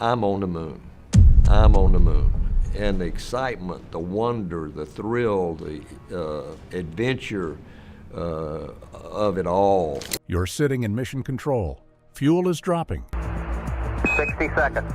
I'm on the moon. I'm on the moon. And the excitement, the wonder, the thrill, the adventure of it all. You're sitting in mission control. Fuel is dropping. 60 seconds.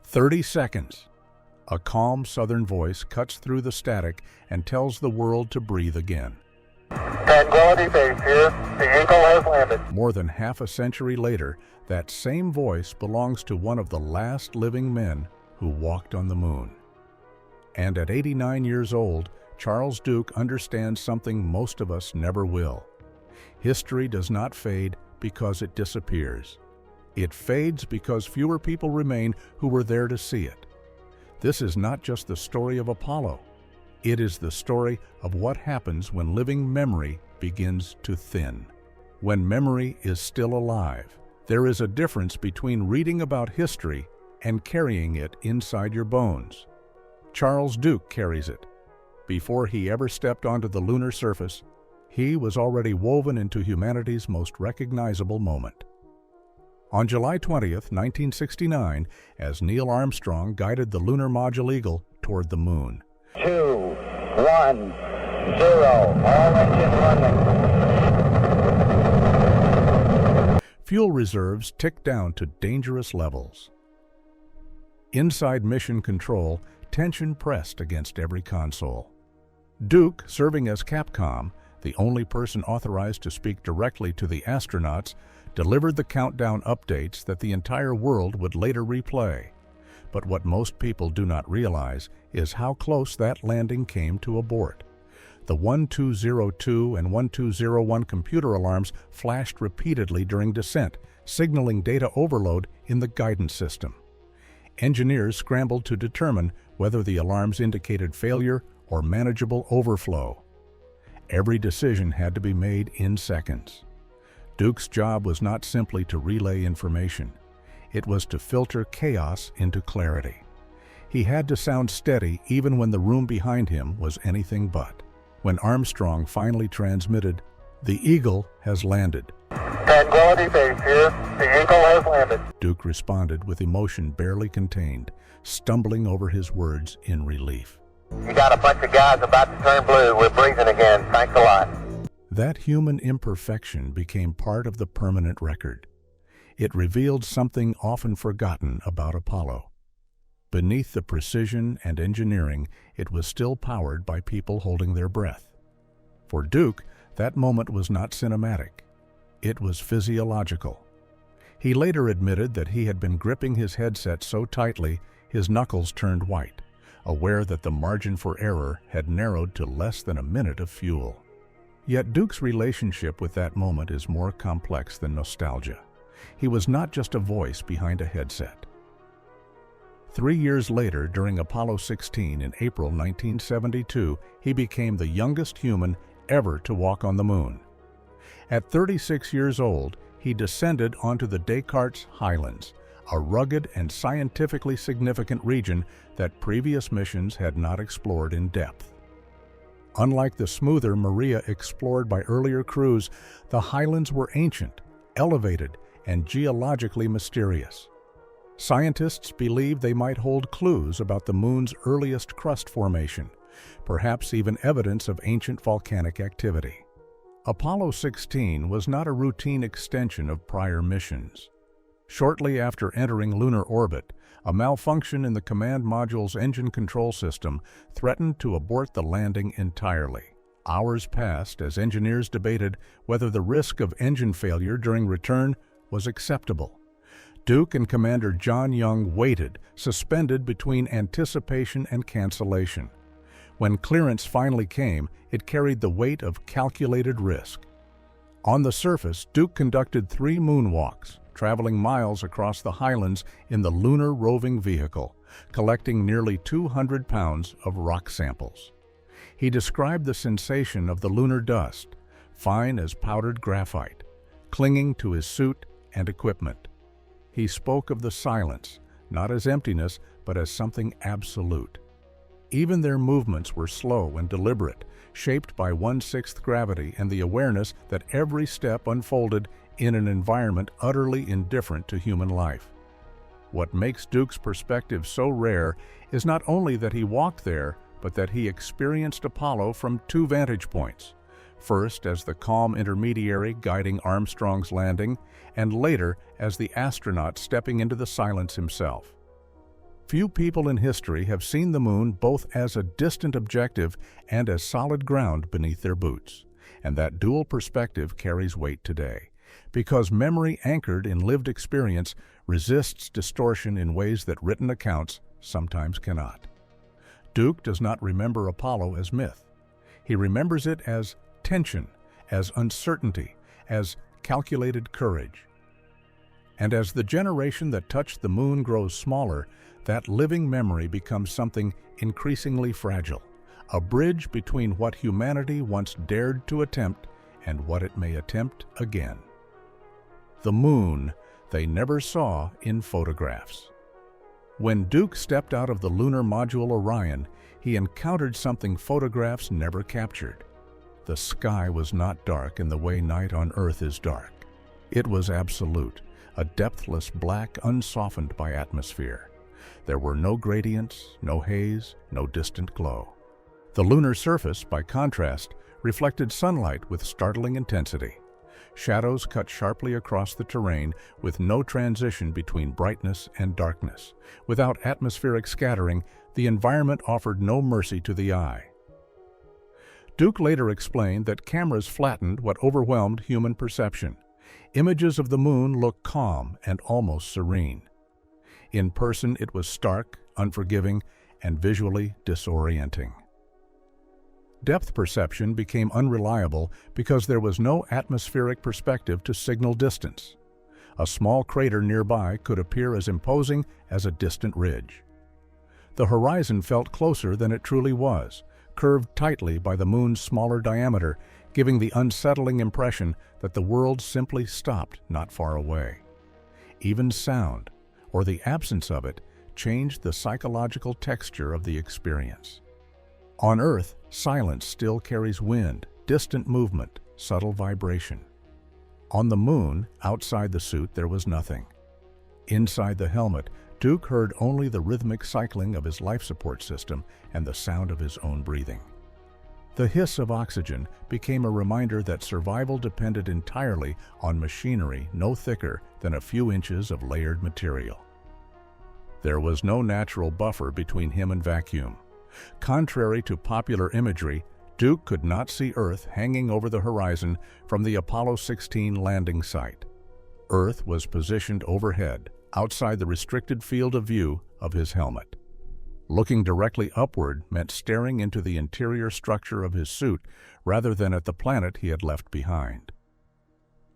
30 seconds. A calm southern voice cuts through the static and tells the world to breathe again. Tranquility Base here. The Eagle has landed. More than half a century later, that same voice belongs to one of the last living men who walked on the moon. And at 89 years old, Charles Duke understands something most of us never will. History does not fade because it disappears. It fades because fewer people remain who were there to see it. This is not just the story of Apollo. It is the story of what happens when living memory begins to thin. When memory is still alive, there is a difference between reading about history and carrying it inside your bones. Charles Duke carries it. Before he ever stepped onto the lunar surface, he was already woven into humanity's most recognizable moment. On July 20th, 1969, as Neil Armstrong guided the lunar module Eagle toward the moon. 2, 1, 0. All engine running. Fuel reserves ticked down to dangerous levels. Inside mission control, tension pressed against every console. Duke, serving as Capcom, the only person authorized to speak directly to the astronauts, delivered the countdown updates that the entire world would later replay. But what most people do not realize is how close that landing came to abort. The 1202 and 1201 computer alarms flashed repeatedly during descent, signaling data overload in the guidance system. Engineers scrambled to determine whether the alarms indicated failure or manageable overflow. Every decision had to be made in seconds. Duke's job was not simply to relay information. It was to filter chaos into clarity. He had to sound steady even when the room behind him was anything but. When Armstrong finally transmitted, "The Eagle has landed," Tranquility Base here. The Eagle has landed. Duke responded with emotion barely contained, stumbling over his words in relief. You got a bunch of guys about to turn blue. We're breathing again. Thanks a lot. That human imperfection became part of the permanent record. It revealed something often forgotten about Apollo. Beneath the precision and engineering, it was still powered by people holding their breath. For Duke, that moment was not cinematic. It was physiological. He later admitted that he had been gripping his headset so tightly his knuckles turned white, aware that the margin for error had narrowed to less than a minute of fuel. Yet Duke's relationship with that moment is more complex than nostalgia. He was not just a voice behind a headset. 3 years later, during Apollo 16 in April 1972, he became the youngest human ever to walk on the moon. At 36 years old, he descended onto the Descartes Highlands, a rugged and scientifically significant region that previous missions had not explored in depth. Unlike the smoother Maria explored by earlier crews, the highlands were ancient, elevated, and geologically mysterious. Scientists believed they might hold clues about the moon's earliest crust formation, perhaps even evidence of ancient volcanic activity. Apollo 16 was not a routine extension of prior missions. Shortly after entering lunar orbit, a malfunction in the command module's engine control system threatened to abort the landing entirely. Hours passed as engineers debated whether the risk of engine failure during return was acceptable. Duke and Commander John Young waited, suspended between anticipation and cancellation. When clearance finally came, it carried the weight of calculated risk. On the surface, Duke conducted 3 moonwalks, traveling miles across the highlands in the lunar roving vehicle, collecting nearly 200 pounds of rock samples. He described the sensation of the lunar dust, fine as powdered graphite, clinging to his suit and equipment. He spoke of the silence, not as emptiness, but as something absolute. Even their movements were slow and deliberate, shaped by 1/6 gravity and the awareness that every step unfolded in an environment utterly indifferent to human life. What makes Duke's perspective so rare is not only that he walked there, but that he experienced Apollo from two vantage points. First as the calm intermediary guiding Armstrong's landing, and later as the astronaut stepping into the silence himself. Few people in history have seen the moon both as a distant objective and as solid ground beneath their boots, and that dual perspective carries weight today, because memory anchored in lived experience resists distortion in ways that written accounts sometimes cannot. Duke does not remember Apollo as myth. He remembers it as tension, as uncertainty, as calculated courage. And as the generation that touched the moon grows smaller, that living memory becomes something increasingly fragile, a bridge between what humanity once dared to attempt and what it may attempt again. The moon they never saw in photographs. When Duke stepped out of the lunar module Orion, he encountered something photographs never captured. The sky was not dark in the way night on Earth is dark. It was absolute, a depthless black unsoftened by atmosphere. There were no gradients, no haze, no distant glow. The lunar surface, by contrast, reflected sunlight with startling intensity. Shadows cut sharply across the terrain with no transition between brightness and darkness. Without atmospheric scattering, the environment offered no mercy to the eye. Duke later explained that cameras flattened what overwhelmed human perception. Images of the moon look calm and almost serene. In person, it was stark, unforgiving, and visually disorienting. Depth perception became unreliable because there was no atmospheric perspective to signal distance. A small crater nearby could appear as imposing as a distant ridge. The horizon felt closer than it truly was, curved tightly by the moon's smaller diameter, giving the unsettling impression that the world simply stopped not far away. Even sound, or the absence of it, changed the psychological texture of the experience. On Earth, silence still carries wind, distant movement, subtle vibration. On the moon, outside the suit, there was nothing. Inside the helmet, Duke heard only the rhythmic cycling of his life support system and the sound of his own breathing. The hiss of oxygen became a reminder that survival depended entirely on machinery no thicker than a few inches of layered material. There was no natural buffer between him and vacuum. Contrary to popular imagery, Duke could not see Earth hanging over the horizon from the Apollo 16 landing site. Earth was positioned overhead, outside the restricted field of view of his helmet. Looking directly upward meant staring into the interior structure of his suit rather than at the planet he had left behind.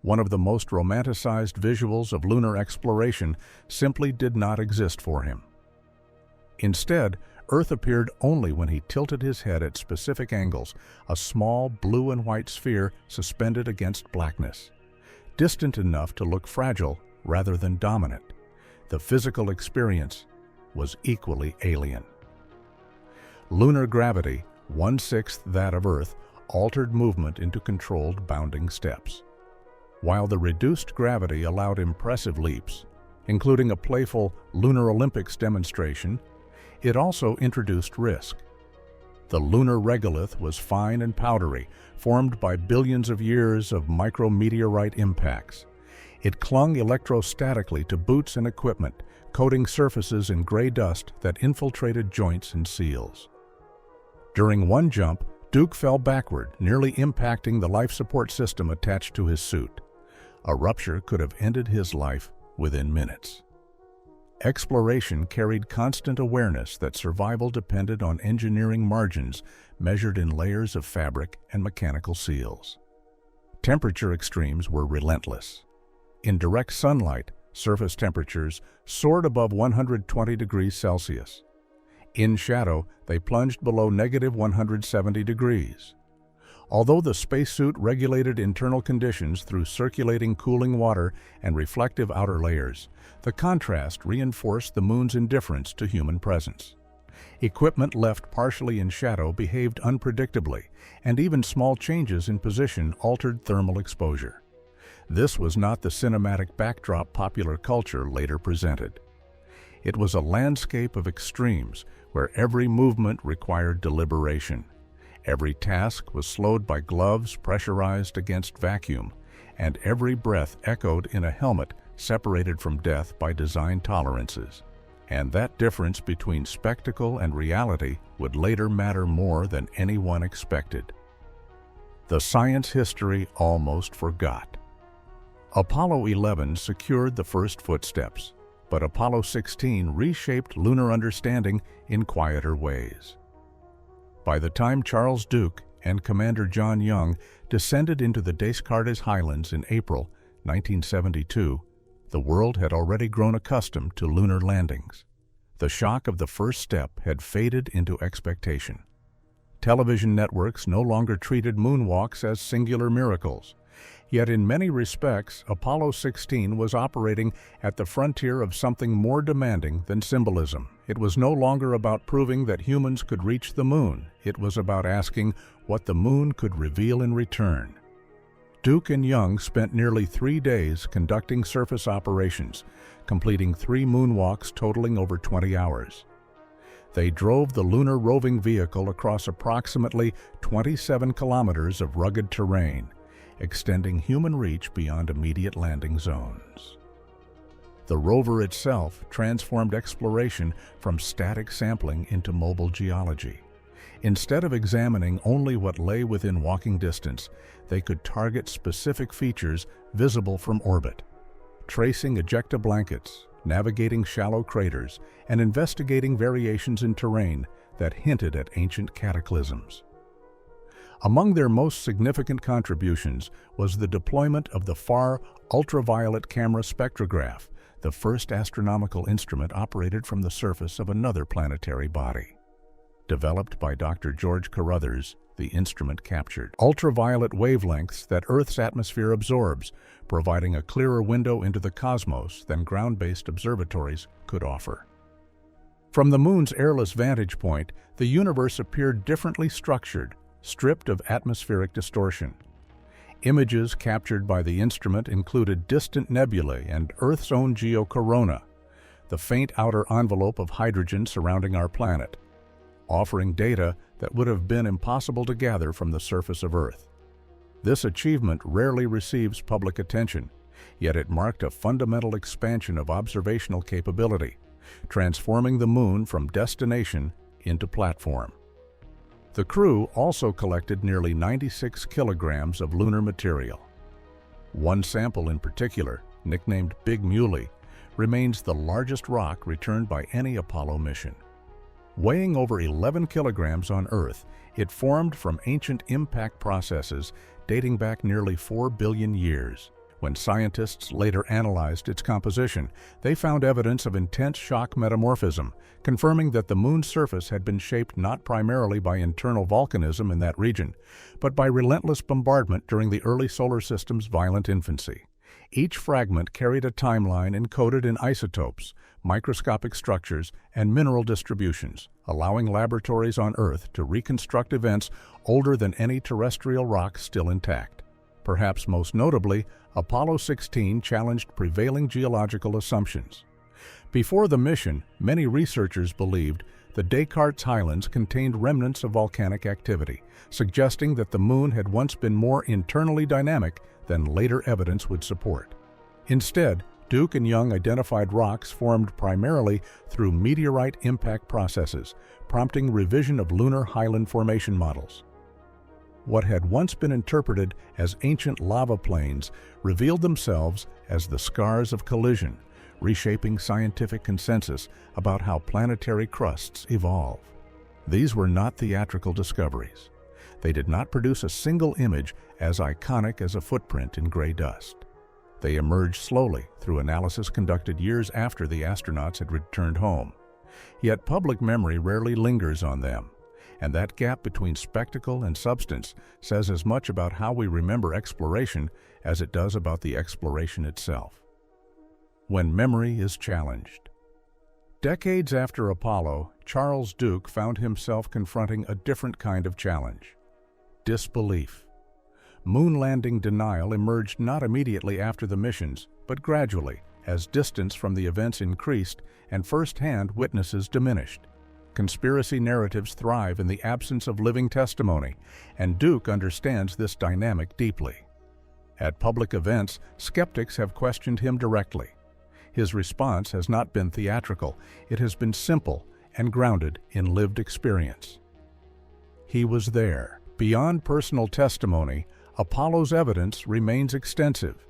One of the most romanticized visuals of lunar exploration simply did not exist for him. Instead, Earth appeared only when he tilted his head at specific angles, a small blue and white sphere suspended against blackness, distant enough to look fragile rather than dominant. The physical experience was equally alien. Lunar gravity, 1/6 that of Earth, altered movement into controlled bounding steps. While the reduced gravity allowed impressive leaps, including a playful Lunar Olympics demonstration, it also introduced risk. The lunar regolith was fine and powdery, formed by billions of years of micrometeorite impacts. It clung electrostatically to boots and equipment, coating surfaces in gray dust that infiltrated joints and seals. During one jump, Duke fell backward, nearly impacting the life support system attached to his suit. A rupture could have ended his life within minutes. Exploration carried constant awareness that survival depended on engineering margins measured in layers of fabric and mechanical seals. Temperature extremes were relentless. In direct sunlight, surface temperatures soared above 120 degrees Celsius. In shadow, they plunged below -170 degrees. Although the spacesuit regulated internal conditions through circulating cooling water and reflective outer layers, the contrast reinforced the moon's indifference to human presence. Equipment left partially in shadow behaved unpredictably, and even small changes in position altered thermal exposure. This was not the cinematic backdrop popular culture later presented. It was a landscape of extremes where every movement required deliberation. Every task was slowed by gloves pressurized against vacuum, and every breath echoed in a helmet separated from death by design tolerances. And that difference between spectacle and reality would later matter more than anyone expected. The science history almost forgot. Apollo 11 secured the first footsteps, but Apollo 16 reshaped lunar understanding in quieter ways. By the time Charles Duke and Commander John Young descended into the Descartes Highlands in April 1972, the world had already grown accustomed to lunar landings. The shock of the first step had faded into expectation. Television networks no longer treated moonwalks as singular miracles. Yet in many respects, Apollo 16 was operating at the frontier of something more demanding than symbolism. It was no longer about proving that humans could reach the moon. It was about asking what the moon could reveal in return. Duke and Young spent nearly 3 days conducting surface operations, completing 3 moonwalks totaling over 20 hours. They drove the lunar roving vehicle across approximately 27 kilometers of rugged terrain, extending human reach beyond immediate landing zones. The rover itself transformed exploration from static sampling into mobile geology. Instead of examining only what lay within walking distance, they could target specific features visible from orbit, tracing ejecta blankets, navigating shallow craters, and investigating variations in terrain that hinted at ancient cataclysms. Among their most significant contributions was the deployment of the FAR ultraviolet camera spectrograph, the first astronomical instrument operated from the surface of another planetary body. Developed by Dr. George Carruthers, the instrument captured ultraviolet wavelengths that Earth's atmosphere absorbs, providing a clearer window into the cosmos than ground-based observatories could offer. From the moon's airless vantage point, the universe appeared differently structured, stripped of atmospheric distortion. Images captured by the instrument included distant nebulae and Earth's own geocorona, the faint outer envelope of hydrogen surrounding our planet, offering data that would have been impossible to gather from the surface of Earth. This achievement rarely receives public attention, yet it marked a fundamental expansion of observational capability, transforming the moon from destination into platform. The crew also collected nearly 96 kilograms of lunar material. One sample in particular, nicknamed Big Muley, remains the largest rock returned by any Apollo mission. Weighing over 11 kilograms on Earth, it formed from ancient impact processes dating back nearly 4 billion years. When scientists later analyzed its composition, they found evidence of intense shock metamorphism, confirming that the moon's surface had been shaped not primarily by internal volcanism in that region, but by relentless bombardment during the early solar system's violent infancy. Each fragment carried a timeline encoded in isotopes, microscopic structures, and mineral distributions, allowing laboratories on Earth to reconstruct events older than any terrestrial rock still intact. Perhaps most notably, Apollo 16 challenged prevailing geological assumptions. Before the mission, many researchers believed the Descartes Highlands contained remnants of volcanic activity, suggesting that the moon had once been more internally dynamic than later evidence would support. Instead, Duke and Young identified rocks formed primarily through meteorite impact processes, prompting revision of lunar highland formation models. What had once been interpreted as ancient lava plains revealed themselves as the scars of collision, reshaping scientific consensus about how planetary crusts evolve. These were not theatrical discoveries. They did not produce a single image as iconic as a footprint in gray dust. They emerged slowly through analysis conducted years after the astronauts had returned home. Yet public memory rarely lingers on them, and that gap between spectacle and substance says as much about how we remember exploration as it does about the exploration itself. When memory is challenged. Decades after Apollo, Charles Duke found himself confronting a different kind of challenge: disbelief. Moon landing denial emerged not immediately after the missions, but gradually, as distance from the events increased and first-hand witnesses diminished. Conspiracy narratives thrive in the absence of living testimony, and Duke understands this dynamic deeply. At public events, skeptics have questioned him directly. His response has not been theatrical, it has been simple and grounded in lived experience. He was there. Beyond personal testimony, Apollo's evidence remains extensive.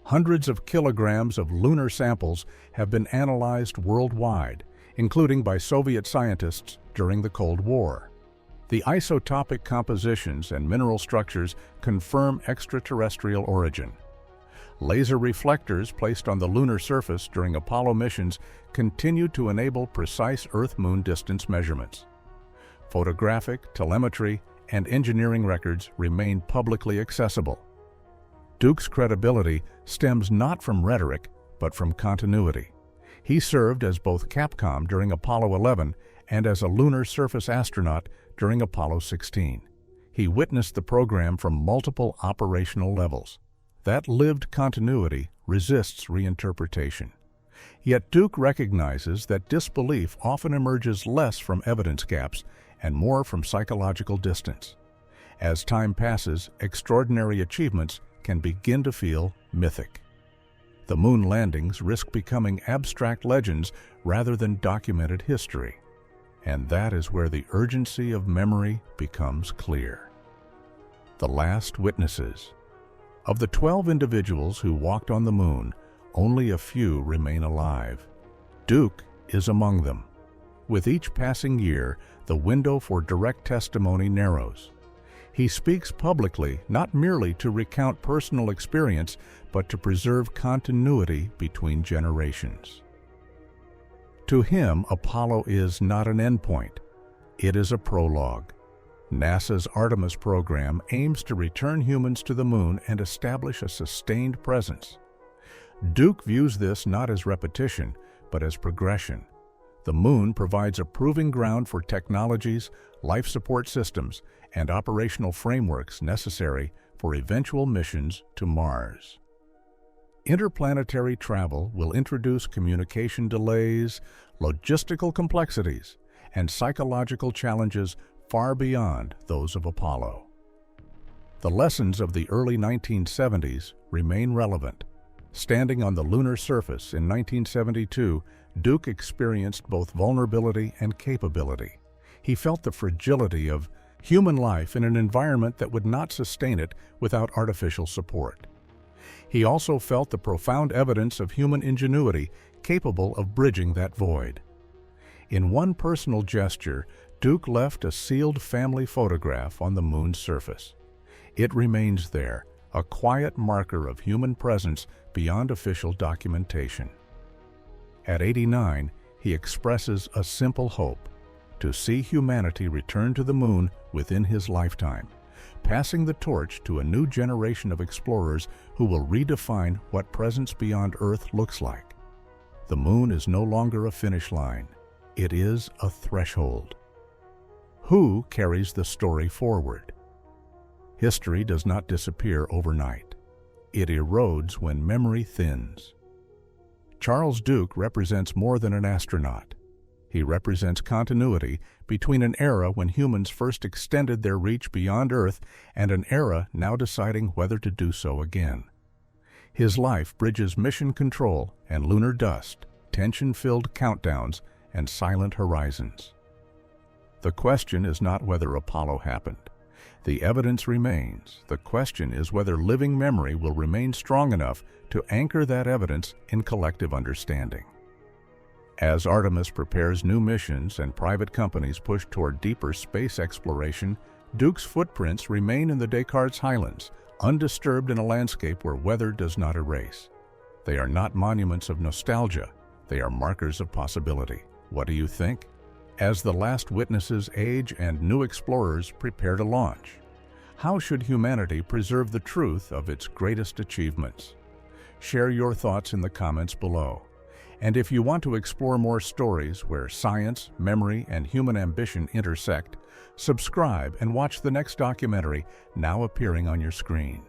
Hundreds of kilograms of lunar samples have been analyzed worldwide, including by Soviet scientists during the Cold War. The isotopic compositions and mineral structures confirm extraterrestrial origin. Laser reflectors placed on the lunar surface during Apollo missions continue to enable precise Earth-Moon distance measurements. Photographic, telemetry, and engineering records remain publicly accessible. Duke's credibility stems not from rhetoric, but from continuity. He served as both Capcom during Apollo 11 and as a lunar surface astronaut during Apollo 16. He witnessed the program from multiple operational levels. That lived continuity resists reinterpretation. Yet Duke recognizes that disbelief often emerges less from evidence gaps and more from psychological distance. As time passes, extraordinary achievements can begin to feel mythic. The moon landings risk becoming abstract legends rather than documented history. And that is where the urgency of memory becomes clear. The last witnesses. Of the 12 individuals who walked on the moon, only a few remain alive. Duke is among them. With each passing year, the window for direct testimony narrows. He speaks publicly not merely to recount personal experience, but to preserve continuity between generations. To him, Apollo is not an endpoint. It is a prologue. NASA's Artemis program aims to return humans to the moon and establish a sustained presence. Duke views this not as repetition, but as progression. The moon provides a proving ground for technologies, life support systems, and operational frameworks necessary for eventual missions to Mars. Interplanetary travel will introduce communication delays, logistical complexities, and psychological challenges far beyond those of Apollo. The lessons of the early 1970s remain relevant. Standing on the lunar surface in 1972, Duke experienced both vulnerability and capability. He felt the fragility of human life in an environment that would not sustain it without artificial support. He also felt the profound evidence of human ingenuity capable of bridging that void. In one personal gesture, Duke left a sealed family photograph on the moon's surface. It remains there, a quiet marker of human presence beyond official documentation. At 89, he expresses a simple hope: to see humanity return to the moon within his lifetime, passing the torch to a new generation of explorers who will redefine what presence beyond Earth looks like. The moon is no longer a finish line. It is a threshold. Who carries the story forward? History does not disappear overnight. It erodes when memory thins. Charles Duke represents more than an astronaut. He represents continuity between an era when humans first extended their reach beyond Earth and an era now deciding whether to do so again. His life bridges mission control and lunar dust, tension-filled countdowns, and silent horizons. The question is not whether Apollo happened. The evidence remains. The question is whether living memory will remain strong enough to anchor that evidence in collective understanding. As Artemis prepares new missions and private companies push toward deeper space exploration, Duke's footprints remain in the Descartes Highlands, undisturbed in a landscape where weather does not erase. They are not monuments of nostalgia. They are markers of possibility. What do you think? As the last witnesses age and new explorers prepare to launch, how should humanity preserve the truth of its greatest achievements? Share your thoughts in the comments below. And if you want to explore more stories where science, memory, and human ambition intersect, subscribe and watch the next documentary now appearing on your screen.